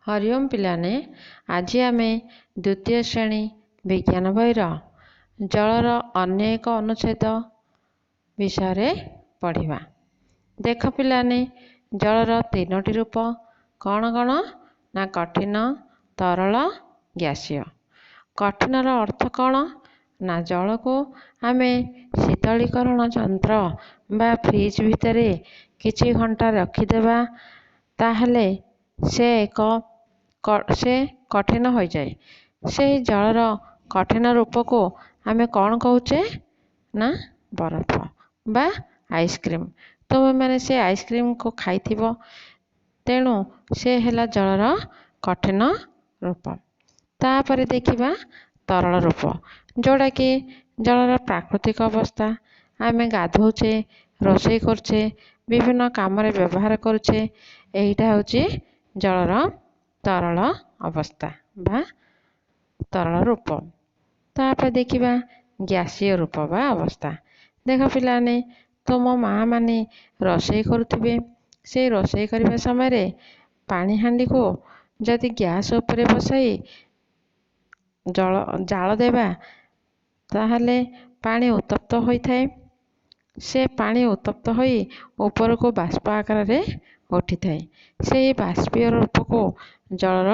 हरिओम पिलाने आज आमे द्वितीय श्रेणी विज्ञान बहिर जलर अन्य एक अनुच्छेद विषय पढ़िबा। देख पिलाने जलर तीनोटी रूप कौन कौन ना कठिन तरल गैसीय। कठिनर अर्थ कौन ना जल को आमे शीतलीकरण यंत्र बा फ्रिज भितर किछि घंटा रखिदेबा ताहले से कठिन हो जाए। से जलर कठिन रूप को आमे कौन कहूचे ना बरफ बा आइसक्रीम। तुम मैंने से आइसक्रीम को खाइथिबो तेणु से हेला जलर कठिन रूप। तापर देखिबा तरल रूप जोड़ा कि जलर प्राकृतिक अवस्था। आमे गाधोचे रोषेई करछे विभिन्न काम रे व्यवहार करुछे एहिटा होची जलर तरल अवस्था बा तरल रूप। तापर देखिबा गैसीय रूप बा अवस्था। देख पिलाने तुम माँ माने रोषेई करुथिबे से रोषेई करबा समय रे पानी हांडी को जदि गैस उपरे बसाई जाल देबा ताहले पानी उत्तप्त होई थाए। से पानी उत्तप्त होई ऊपर को बाष्प आकार रे उठी थाए। से बाष्पीय रूप को जलर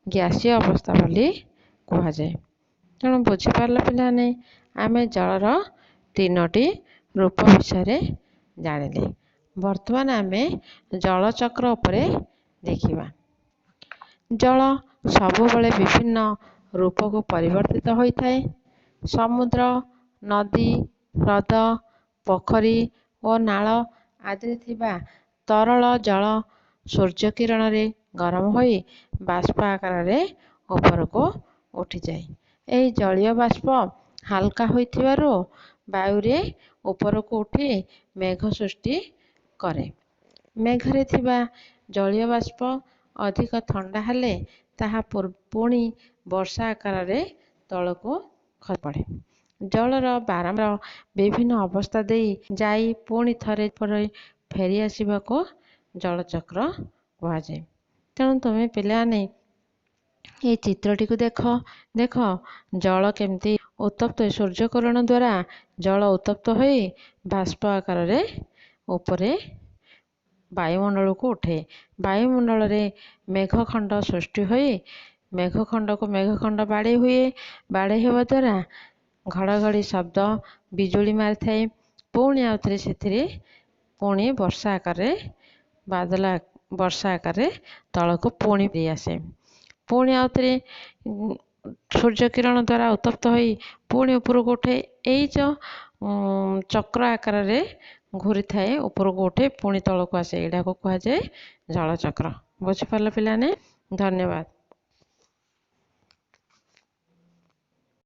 गैसीय अवस्था बोली कहा जाए। तेणु बुझी पारल पिलाने आमे जलर तीनोटी रूप विषय जानिले। वर्तमान आमे जल चक्र उपरे देखिबा। जल सबुबले विभिन्न रूप को परिवर्तित होई थाए। समुद्र नदी ह्रद पोखरी और नाल आदि थिबा तरल जल सूर्य किरण रे गरम होई बाष्प आकार रे ऊपर को उठी जाए। एही जलीय बाष्प हल्का होइथिबारु वायु रे ऊपर को उठी मेघ सृष्टि करे। मेघ रे थिबा जलीय बाष्प अधिक ठंडा हेले ताहा पुणी वर्षा आकार रे तळको खसि पड़े। जलर बारंबार विभिन्न अवस्था देई जाई पुणी थरे थरे फेरी आसिबा को जल चक्र कहा जाए। तेणु तुमे पिलाने ये चित्रटी को देख जल केमती उत्तप्त सूर्य किरण द्वारा जल उत्तप्त होई बाष्प आकार रे ऊपरे वायुमंडल को उठे। वायुमंडल रे मेघखंड सृष्टि होई मेघखंड को मेघखंड बाड़े हुए। बाड़े हेबा द्वारा घड़घड़ी शब्द बिजुली मारि थाए। पुणी आउथरे सेथिरे पुणी वर्षा आकार रे बादल वर्षा आकार रे तळको पुणी दे आसे। पुणी आउथरे सूर्य किरण द्वारा उत्तप्त होई पुणी ऊपर को उठे। एई जो चक्र आकार रे घूरी थाए ऊपर को उठे पुणी तळको आसे। एडा को कहा जाए जल चक्र। बुझी पारल पिलाने? धन्यवाद।